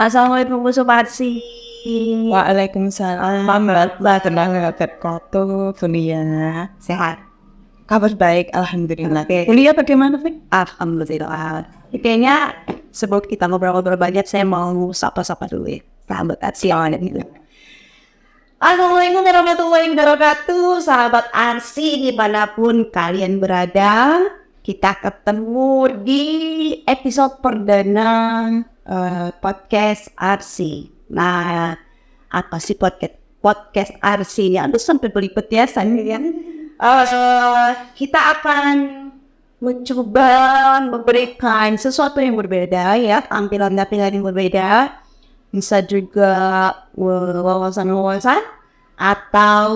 Assalamualaikum Bu Suparsi. Waalaikumsalam warahmatullahi wabarakatuh. Kuliah Sehat. kabar baik, alhamdulillah. Kuliah bagaimana, Fik? Alhamdulillah. Kayaknya sebelum kita ngobrol-ngobrol banyak, saya mau sapa-sapa dulu ya. Sahabat Arsi yang ada gitu. Assalamualaikum warahmatullahi wabarakatuh. Sahabat Arsi dimanapun kalian berada. Kita ketemu di episode perdana podcast Arsi. Nah, apa sih podcast Arsi ini? Aduh, sampai belibet ya saya ya. Kita akan mencoba memberikan sesuatu yang berbeda ya, tampilan-tampilan yang berbeda. Bisa juga wawasan-wawasan atau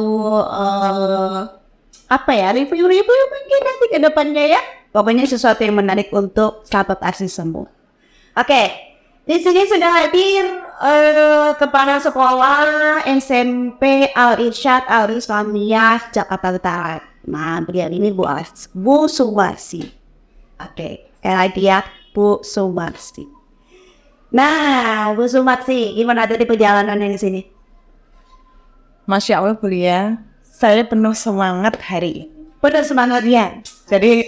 review-review mungkin nanti ke depannya ya. Pokoknya sesuatu yang menarik untuk sahabat Arsi semua. Oke, di sini sudah hadir kepala sekolah SMP Al-Irsyad Al-Islamiyah Jakarta Utara. Nah, beliau ini Bu Sumarsi. Oke, dia Bu Sumarsi. Nah, Bu Sumarsi, gimana tadi perjalanannya di sini? Masya Allah, kuliah. Saya penuh semangat hari ini. Penuh semangatnya. Jadi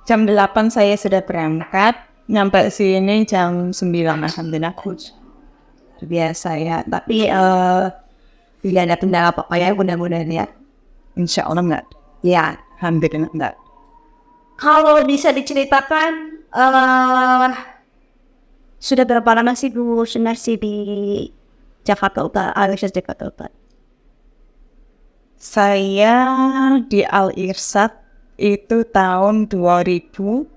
jam 8 saya sudah berangkat, nyampe sini jam 9, alhamdulillah. Biasa ya, tapi tidak ada kendala apa-apa ya, mudah-mudahan ya. Insya Allah enggak. Ya, Alhamdulillah enggak. kalau bisa diceritakan, sudah berapa lama sih Bu Sumarsi di Jakarta Utara, Al-Irsyad Jakarta Utara? Saya di Al-Irsyad itu tahun 2005.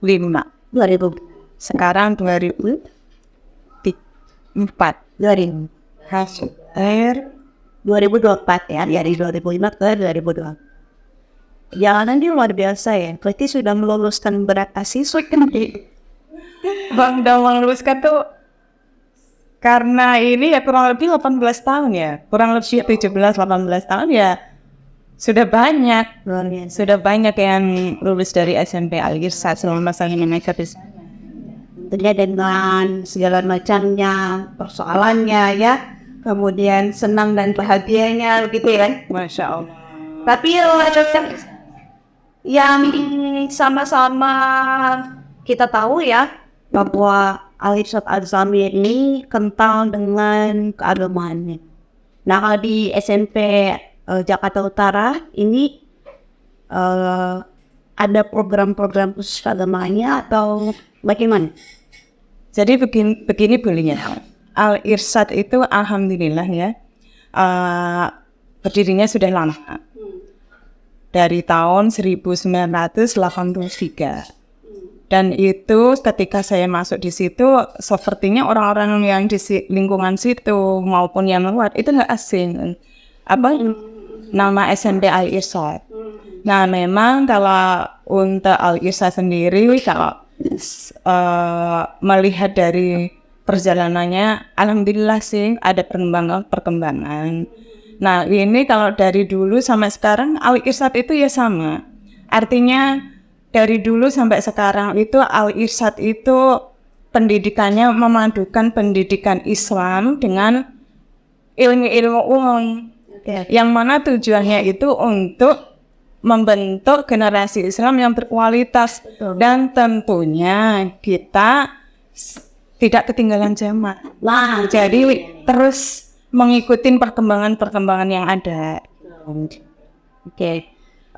2000. Sekarang 2004. 2000. Akhir 2024 ya, dari 2005 ke 2002. Jalanan dia luar biasa ya, berarti sudah meluluskan berapa siswa kan? Bang Damang luluskan tuh karena ini ya kurang lebih 18 tahun ya. Kurang lebih 17-18 tahun ya. Sudah banyak. Luar biasa. Sudah banyak yang lulus dari SMP Al-Irsyad selama saya mengajar di sana. Tentunya dengan segala macamnya, persoalannya ya. Kemudian senang dan bahagianya gitu ya. Masya Allah. Tapi yang sama-sama kita tahu ya bahwa Al-Irsyad Al-Islamiyah ini kental dengan keagamaannya. Nah, kalau di SMP Jakarta Utara ini ada program-program khusus keagamaannya atau bagaimana? Jadi begini bolehnya. Al-Irsyad itu alhamdulillah ya berdirinya sudah lama. Dari tahun 1983. Dan itu ketika saya masuk di situ, sepertinya orang-orang yang di lingkungan situ maupun yang luar itu nggak asing. Nama SMP Al-Irsyad. Nah, memang kalau untuk Al-Irsyad sendiri, kalau melihat dari perjalanannya, alhamdulillah sih ada perkembangan. Nah, ini kalau dari dulu sampai sekarang Al-Irsyad itu ya sama. Artinya dari dulu sampai sekarang itu Al-Irsyad itu pendidikannya memadukan pendidikan Islam dengan ilmu-ilmu umum. Yang mana tujuannya itu untuk membentuk generasi Islam yang berkualitas. Dan tentunya kita tidak ketinggalan zaman. Jadi terus mengikuti perkembangan yang ada. Oke.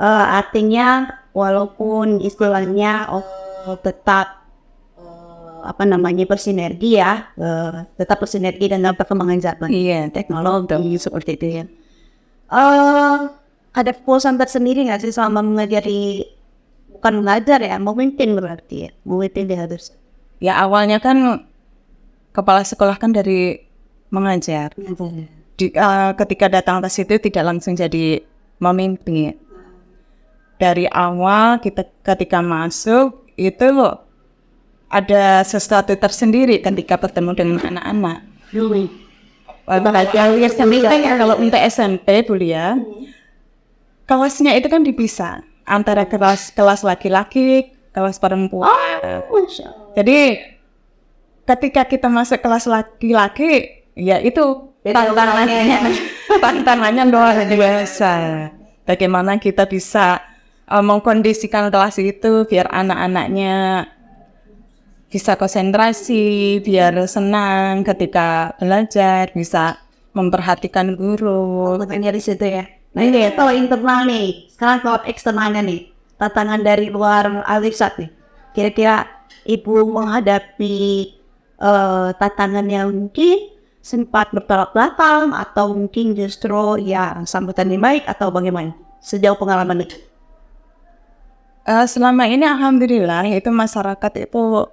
Artinya walaupun istilahnya tetap bersinergi ya, tetap bersinergi dengan perkembangan zaman. Iya, Teknologi seperti itu ya. Ada kepuasan tersendiri nggak sih selama bukan mengajar ya, memimpin berarti ya, memimpin di harus. Ya awalnya kan kepala sekolah kan dari mengajar. Ketika datang ke situ tidak langsung jadi memimpin. Dari awal ketika masuk itu ada sesuatu tersendiri ketika bertemu dengan anak-anak. Kalau untuk SMP kuliah, kelasnya itu kan dipisah antara kelas laki-laki, kelas perempuan. Jadi ketika kita masuk kelas laki-laki, ya itu tantangannya luar biasa. Bagaimana kita bisa mengkondisikan kelas itu biar anak-anaknya bisa konsentrasi, biar senang ketika belajar, bisa memperhatikan guru. Makanya di situ ya. Nah ini ya, kalau internal nih, sekarang kalau eksternalnya nih, tantangan dari luar Al-Irsyad nih. Kira-kira Ibu menghadapi tantangan yang mungkin sempat bertolak belakang atau mungkin justru ya sambutan yang baik atau bagaimana sejauh pengalaman itu? Selama ini alhamdulillah itu masyarakat itu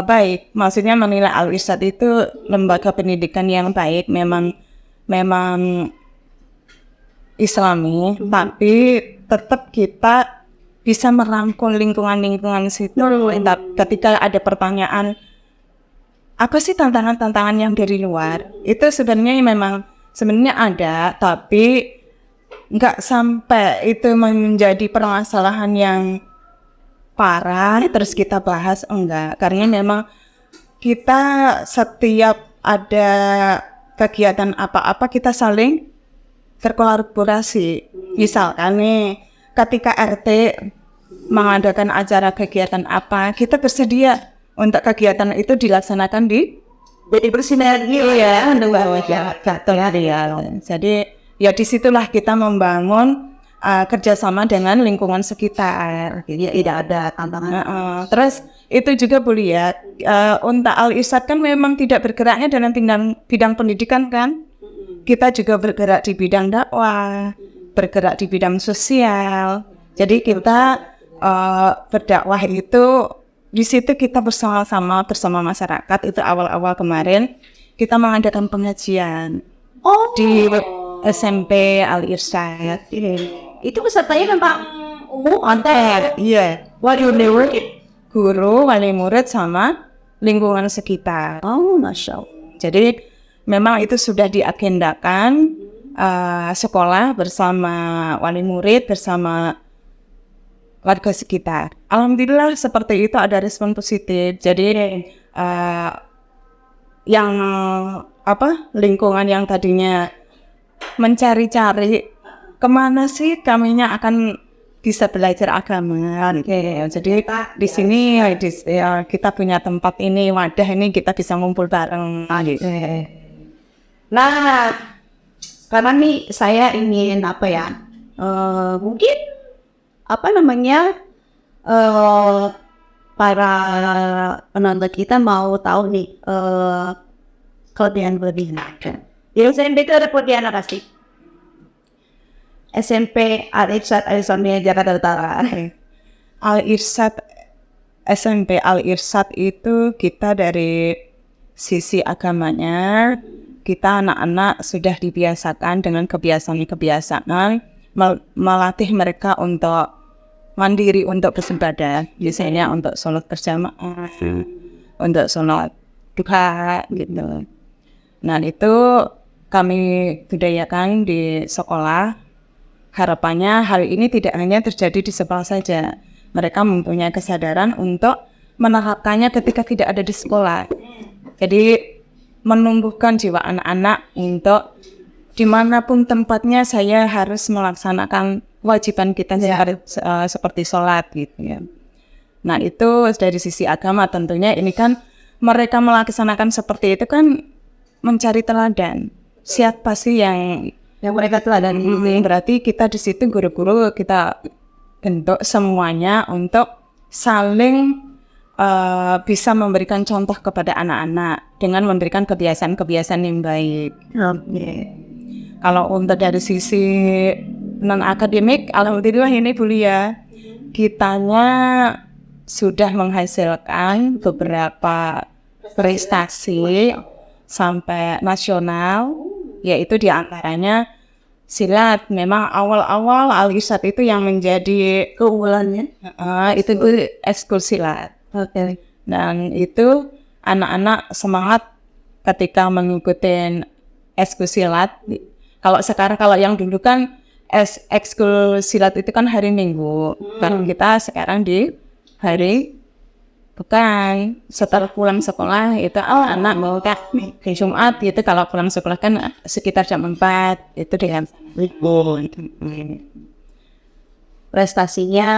baik, maksudnya menilai Al-Irsyad itu lembaga pendidikan yang baik, memang Islami, tapi tetap kita bisa merangkul lingkungan situ. Ketika ada pertanyaan, apa sih tantangan-tantangan yang dari luar? Itu sebenarnya ada, tapi nggak sampai itu menjadi permasalahan yang parah terus kita bahas, enggak. Karena memang kita setiap ada kegiatan apa-apa kita saling berkolaborasi. Misalkan nih, ketika RT mengadakan acara kegiatan apa, kita bersedia untuk kegiatan itu dilaksanakan Jadi bersinergi ya. Jadi ya disitulah kita membangun kerjasama dengan lingkungan sekitar. Jadi tidak ada tantangan. Terus itu juga boleh ya, untuk Al-Irsyad kan memang tidak bergeraknya dalam bidang pendidikan kan. Kita juga bergerak di bidang dakwah, bergerak di bidang sosial. Jadi kita berdakwah itu di situ kita bersama masyarakat. Itu awal-awal kemarin kita mengadakan pengajian di SMP Al-Irsyad. Itu pesertanya memang umum antar. Iya. Wali murid, Guru, wali murid sama lingkungan sekitar. Oh, Masya Allah. Jadi memang itu sudah diagendakan, sekolah bersama wali murid bersama warga sekitar. Alhamdulillah seperti itu ada respon positif. Jadi yang lingkungan yang tadinya mencari-cari kemana sih kaminya akan bisa belajar agama. Jadi di sini kita punya tempat ini, wadah ini kita bisa ngumpul bareng. Nah, karena nih saya ingin mungkin para penonton kita mau tahu nih kelebihan. Di SMP itu ada kelebihan apa sih? SMP Al-Irsyad Al-Islamiyah Jakarta Utara. SMP Al-Irsyad itu kita dari sisi agamanya, kita anak-anak sudah dibiasakan dengan kebiasaan melatih mereka untuk mandiri untuk beribadah, biasanya untuk sholat berjamaah, untuk sholat duha gitu. Nah itu kami budayakan di sekolah. Harapannya hal ini tidak hanya terjadi di sekolah saja. Mereka mempunyai kesadaran untuk menerapkannya ketika tidak ada di sekolah. Jadi menumbuhkan jiwa anak-anak untuk dimanapun tempatnya saya harus melaksanakan kewajiban kita seperti sholat gitu ya. Nah itu dari sisi agama tentunya ini kan mereka melaksanakan seperti itu kan mencari teladan. Siapa sih yang mereka teladan ini? Berarti kita di situ guru-guru kita bentuk semuanya untuk saling bisa memberikan contoh kepada anak-anak dengan memberikan kebiasaan-kebiasaan yang baik. Kalau untuk dari sisi non-akademik, alhamdulillah ini Bu Lia, kitanya sudah menghasilkan beberapa prestasi sampai nasional, yaitu diantaranya silat. Memang awal-awal Al-Irsyad itu yang menjadi Keunggulannya? Itu ekskul silat. Dan itu anak-anak semangat ketika mengikuti ekskul silat. Kalau yang dulu kan ekskul silat itu kan hari Minggu, kan kita sekarang di hari Bukan, setelah pulang sekolah itu anak mau di Jumat gitu, kalau pulang sekolah kan sekitar jam 4 itu dengan Prestasinya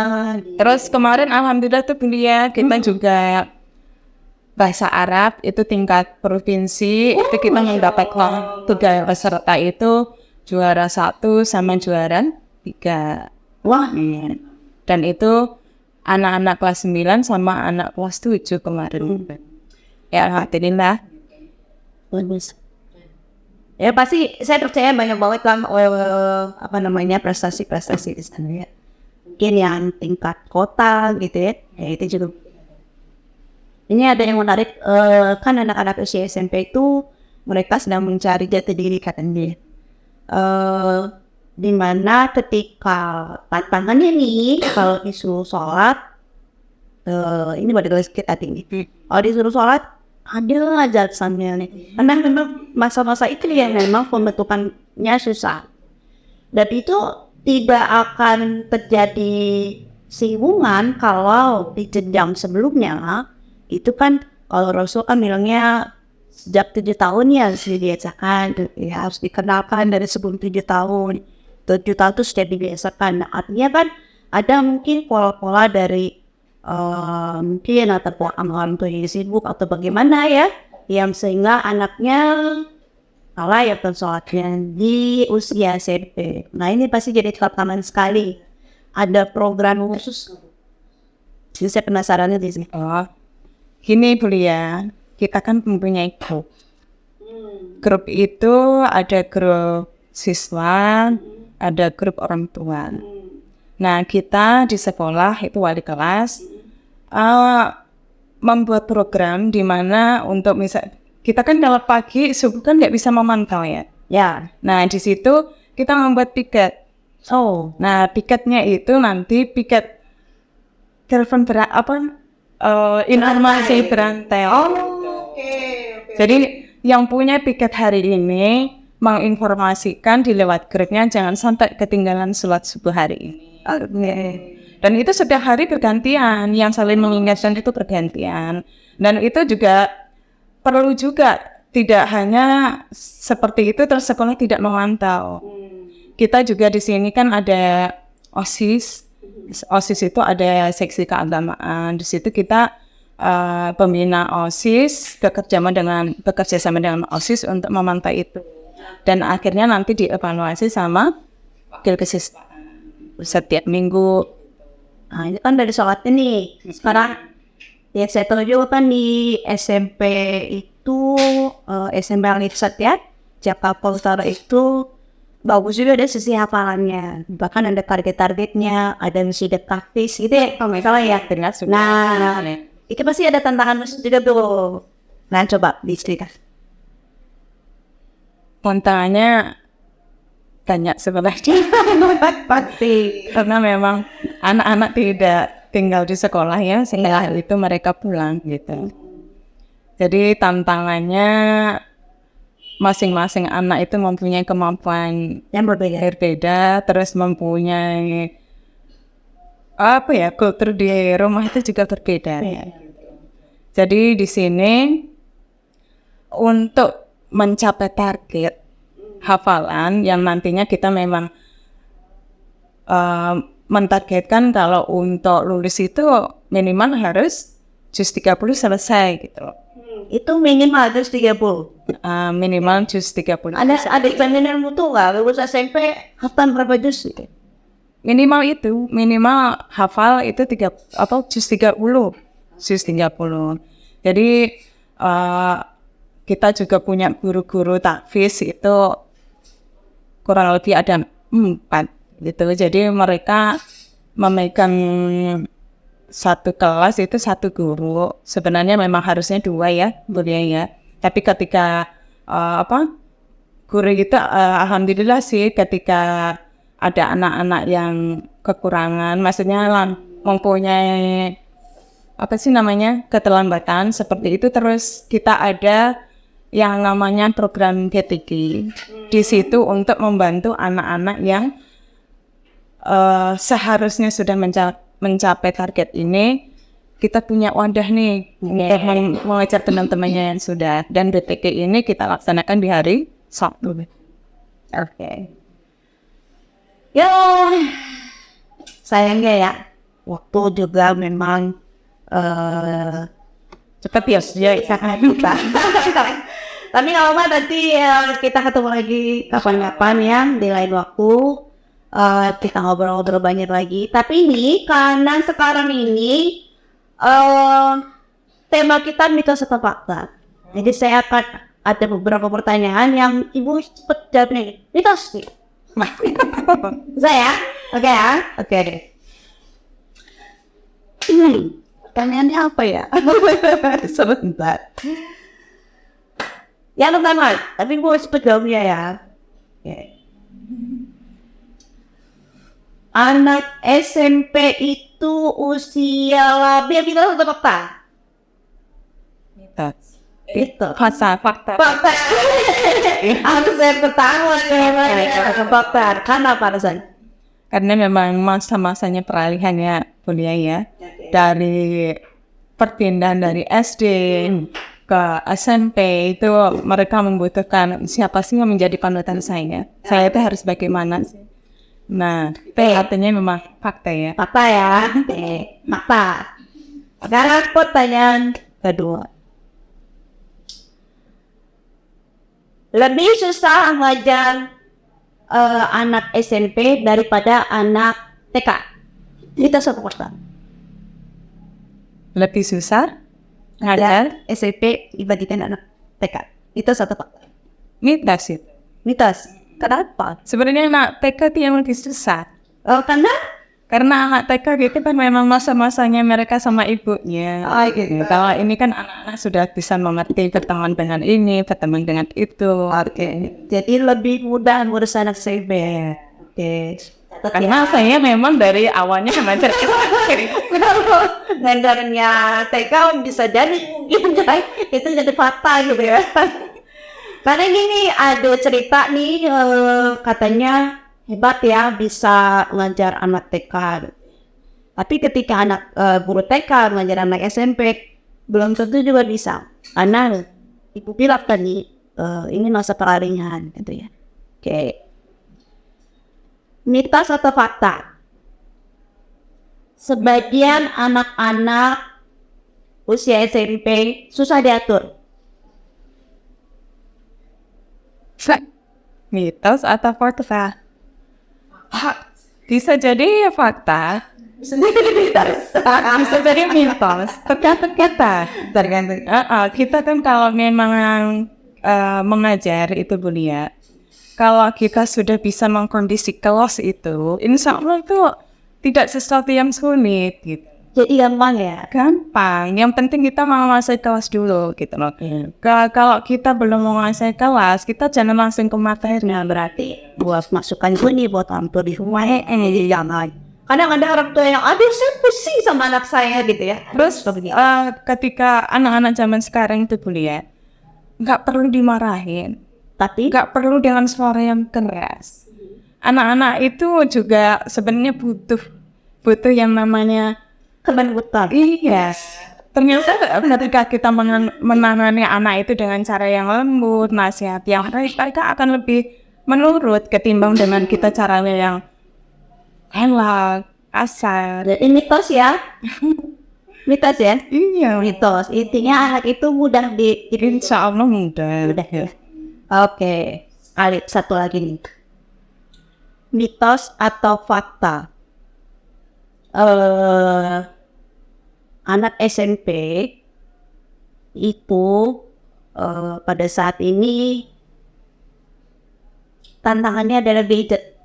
terus kemarin alhamdulillah tuh Bulia kita juga bahasa Arab itu tingkat provinsi itu kita mendapatkan 3 peserta itu juara 1 sama juara 3. wah, Dan itu anak-anak kelas 9 sama anak kelas 7 kemarin. Ya alhamdulillah. bagus. Ya pasti saya percaya banyak banget kan apa namanya prestasi-prestasi di sana ya. Mungkin yang tingkat kota gitu ya. Ya itu juga. Ini ada yang menarik kan anak-anak usia SMP itu mereka sedang mencari jati diri katanya. Di mana ketika tantangannya nih kalau disuruh sholat ini pada sedikit hati ini. Kalau disuruh sholat ada aja alasannya nih. Karena memang masa-masa itu yang memang pembentukannya susah. Dan itu tidak akan terjadi singgungan kalau di jenjang sebelumnya itu kan kalau Rasul kan bilangnya sejak 7 tahun ya harus dibiasakan, ya harus dikenalkan dari sebelum 7 tahun. 7 tahun itu sudah dibiasakan. Nah, artinya kan ada mungkin pola-pola dari mungkin atau orang tua yang sibuk atau bagaimana ya, yang sehingga anaknya kalah ya sholatnya di usia SMP. Nah ini pasti jadi tantangan sekali. Ada program khusus. Jadi saya penasarannya di sini. Oh, gini Bulia, kita kan mempunyai grup. Grup itu ada grup siswa, ada grup orang tua. Nah kita di sekolah itu wali kelas membuat program di mana untuk kita kan kalau pagi subuh kan nggak bisa memantau ya. Ya. Nah di situ kita membuat piket. Nah piketnya itu nanti piket telepon informasi berantai. Jadi yang punya piket hari ini menginformasikan di lewat grupnya jangan sampai ketinggalan sholat subuh hari ini. Dan itu setiap hari bergantian, yang saling mengingatkan itu bergantian. Dan itu juga perlu juga, tidak hanya seperti itu terus sekolah tidak memantau. Kita juga di sini kan ada OSIS. OSIS itu ada seksi keagamaan. Di situ kita pembina OSIS bekerja sama dengan OSIS untuk memantau itu. Dan akhirnya nanti dievaluasi sama wakil kesiswaan setiap minggu. Nah ini kan dari sholatnya nih. Sekarang ya saya tahu juga kan di SMP itu SMP Al-Ifsat ya, Jakarta Utara itu bagus juga ada sisi hafalannya. Bahkan ada target-targetnya, ada misi taktis gitu ya kalau nggak salah ya. Nah itu pasti ada tantangan khusus juga tuh. Nah coba diceritakan. Tantangannya banyak sebenarnya. Pasti. Karena memang anak-anak tidak tinggal di sekolah ya, setelah itu mereka pulang gitu. Jadi tantangannya masing-masing anak itu mempunyai kemampuan yang berbeda, terus mempunyai kultur di rumah itu juga berbeda. Ya. Jadi di sini untuk mencapai target hafalan yang nantinya kita memang mentargetkan kalau untuk lulus itu minimal harus juz 30 selesai gitu loh. Itu minimal juz 30. Minimal juz 30. Ada examiner mutu nggak? Lulus SMP hafal berapa juz? Minimal hafal itu juz 30. Juz 30. Jadi kita juga punya guru-guru tahfiz itu kurang lebih ada 4 gitu. Jadi mereka memegang satu kelas itu 1 guru. Sebenarnya memang harusnya 2 ya, ya. Tapi ketika guru itu alhamdulillah sih ketika ada anak-anak yang kekurangan, maksudnya mempunyai keterlambatan seperti itu, terus kita ada yang namanya program GTG di situ untuk membantu anak-anak yang seharusnya sudah mencapai target ini kita punya wadah nih untuk mengejar teman-temannya yang sudah, dan BTK ini kita laksanakan di hari Sabtu. Oke. Ya, sayangnya ya, waktu juga memang Cepat ya, sangat lupa. Tapi nggak apa-apa, nanti kita ketemu lagi kapan-kapan ya, di lain waktu. Kita ngobrol-ngobrol banyak lagi. Tapi ini, karena sekarang ini tema kita mitos atau fakta. Jadi saya akan ada beberapa pertanyaan yang ibu cepet jawab nih. Mitos nih. Saya, oke ya, oke deh. Pertanyaannya apa ya? Sebentar. Yang pertama, tapi gue cepet jawabnya ya. Oke. Anak SMP itu usia biar kita satu fakta. Itu fakta. fakta. Harus saya ketawa fakta. Karena apa alasan? Karena memang masa-masanya peralihannya kuliah ya, dari perpindahan dari SD ke SMP itu mereka membutuhkan siapa sih yang menjadi panutan saya. Saya itu harus bagaimana sih? Nah, artinya memang fakta ya. Fakta ya. Fakta. Sekarang pertanyaan kedua. Lebih susah ngajar anak SMP daripada anak TK. Itu satu fakta. Lebih susah ngajar SMP dibandingkan anak TK. Itu satu fakta. mitos itu. Mitos. Kenapa? Sebenarnya anak TK itu yang lebih susah. Karena Anak TK gitu kan memang masa-masanya mereka sama ibunya. gitu. Kalau ini kan anak-anak sudah bisa mengerti berteman dengan ini, berteman dengan itu. Jadi lebih mudah ngurus anak SMP. Oke. Karena saya memang dari awalnya mengajar Ngajarnya TK bisa jadi mungkin itu jadi fakta gitu ya. Karena gini, ada cerita nih katanya hebat ya bisa ngajar anak TK. Tapi ketika anak guru TK ngajar anak SMP belum tentu juga bisa. Karena ibu bilang tadi ini masa peralihan gitu ya. Oke. Mitos atau fakta? Sebagian anak-anak usia SMP susah diatur. Mitos atau fakta? Bisa jadi fakta, bisa jadi mitos. Tergantung kita. Kita kan kalau memang mengajar itu Bulia, kalau kita sudah bisa mengkondisi kelas itu, insya Allah itu tidak sesuatu yang sulit gitu. Jadi gampang ya? Gampang, yang penting kita menguasai kelas dulu gitu loh. Kalau kita belum menguasai kelas, kita jangan langsung ke materi. Nah berarti buat masukan gue nih buat orang tua di rumah ini jangan. Kadang ada orang tua yang aduh saya pusing sama anak saya gitu ya. Terus ketika anak-anak zaman sekarang itu kuliah, nggak perlu dimarahin, tapi nggak perlu dengan suara yang keras. Anak-anak itu juga sebenarnya butuh yang namanya kelembutan. Iya. Ternyata ketika kita menangani anak itu dengan cara yang lembut, nasihat yang baik, mereka akan lebih menurut ketimbang dengan kita caranya yang enak, kasar. Ini mitos ya? Mitos ya? Iya. Mitos. Intinya anak itu mudah Insya Allah mudah. ya. Oke. Satu lagi nih. Mitos atau fakta? Anak SMP itu pada saat ini tantangannya adalah gadget.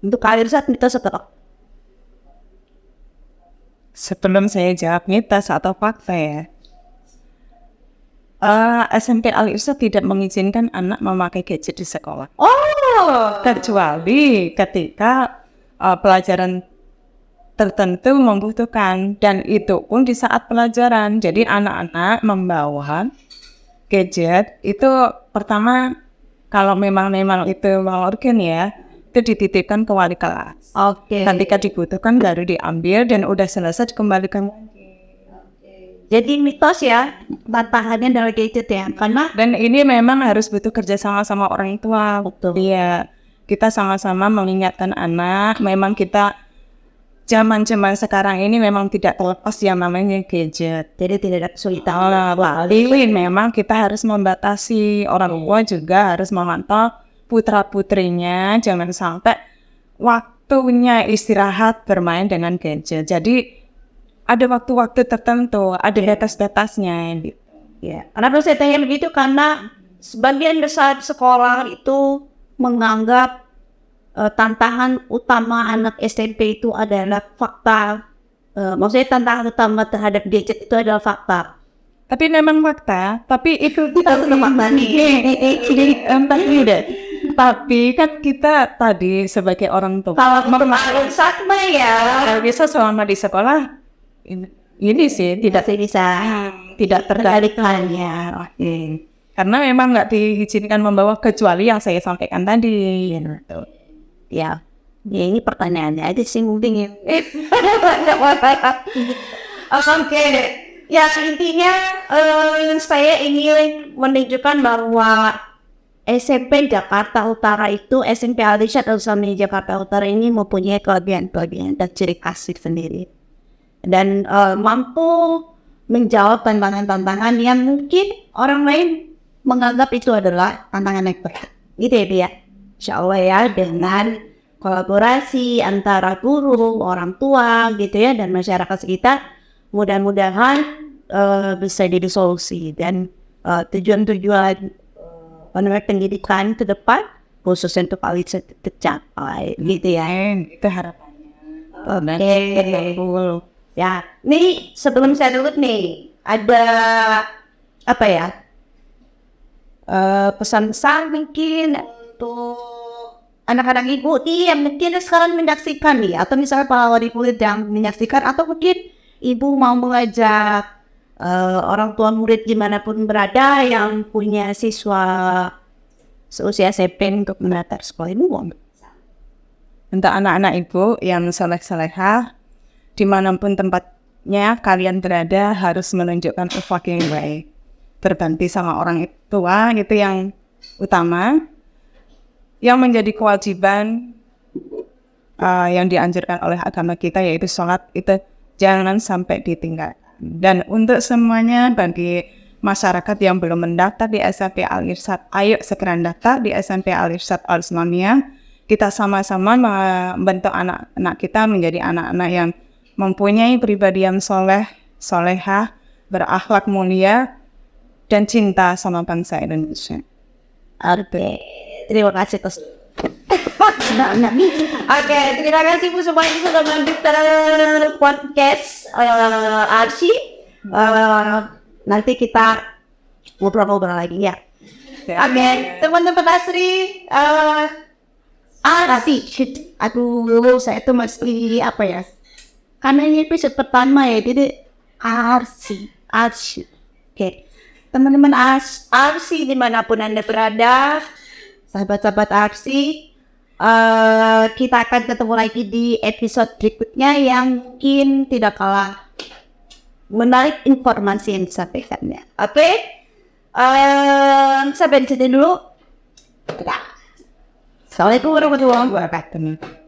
Untuk kalian saat mitos atau Sebelum saya jawab mitos atau fakta ya, SMP Al-Irsyad tidak mengizinkan anak memakai gadget di sekolah. Kecuali ketika pelajaran tertentu membutuhkan, dan itu pun di saat pelajaran. Jadi anak-anak membawa gadget itu pertama kalau memang itu mau urgen ya, itu itu dititipkan ke wali kelas. Oke. Ketika dibutuhkan baru diambil dan udah selesai dikembalikan lagi. Jadi mitos ya, tantangannya dari gadget ya, karena Dan ini memang harus butuh kerja sama orang tua. Betul. Iya, kita sama-sama mengingatkan anak. Memang kita zaman sekarang ini memang tidak terlepas yang namanya gadget. jadi tidak ada kesulitan. Tapi memang kita harus membatasi. Orang tua juga harus memantau putra-putrinya. Jangan sampai waktunya istirahat bermain dengan gadget. Jadi ada waktu-waktu tertentu, ada batas-batasnya. Gitu. Ya, karena saya tanya begitu karena sebagian besar sekolah itu menganggap tantangan utama anak SMP itu adalah fakta. Maksudnya tantangan utama terhadap gadget itu adalah fakta. Tapi memang fakta, tapi itu Kita sudah fakta nih. Tapi kan kita tadi sebagai orang tua Kalau kemarin sama ya, bisa selama di sekolah ini sih tidak bisa terkalikannya. karena memang nggak diizinkan membawa kecuali yang saya sampaikan tadi. Ya, ini pertanyaannya aja sih mungkin. Oke, ya intinya saya ingin menunjukkan bahwa SMP Jakarta Utara itu SMP Al-Irsyad Al-Islami Jakarta Utara ini mempunyai kelebihan-kelebihan dan ciri khas sendiri dan mampu menjawab tantangan-tantangan yang mungkin orang lain menganggap itu adalah tantangan yang berat. Gitu ya, Bia? Insya Allah ya, dengan kolaborasi antara guru, orang tua gitu ya, dan masyarakat sekitar, mudah-mudahan bisa jadi solusi dan tujuan-tujuan pendidikan ke depan khususnya untuk Al-Irsyad tercapai gitu ya. Itu harapannya. Oke. Ya, nih sebelum saya tutup nih ada apa ya? Pesan-pesan mungkin untuk anak-anak ibu nih yang mungkin sekarang menyaksikan nih, atau misalnya para wali murid yang menyaksikan, atau mungkin ibu mau mengajak orang tua murid dimanapun berada yang punya siswa seusia SMP untuk mendaftar sekolah ibu. Untuk anak-anak ibu yang soleh-solehah, dimanapun tempatnya kalian berada harus menunjukkan akhlak yang baik. Berbakti sama orang tua itu yang utama. Yang menjadi kewajiban yang dianjurkan oleh agama kita yaitu sholat itu jangan sampai ditinggalkan. Dan untuk semuanya bagi masyarakat yang belum mendaftar di SMP Al-Irsyad, ayo segera daftar di SMP Al-Irsyad Al-Islamiyah. Kita sama-sama membentuk anak-anak kita menjadi anak-anak yang mempunyai pribadi yang soleh, solehah, berakhlak mulia, dan cinta sama bangsa Indonesia. Oke, terima kasih Tos. Oke, terima kasih Bu semuanya sudah menonton podcast Arsi. Nanti kita ngobrol-ngobrol lagi ya. Oke, teman-teman Asri, Arsi. Aduh, saya tuh masih apa ya? Karena ini episode pertama ya, jadi Arsi. Oke, teman-teman Arsi dimanapun Anda berada, sahabat-sahabat Arsi, kita akan ketemu lagi di episode berikutnya yang mungkin tidak kalah menarik informasi yang disampaikannya. Oke, sampai di sini dulu. Assalamualaikum warahmatullahi wabarakatuh.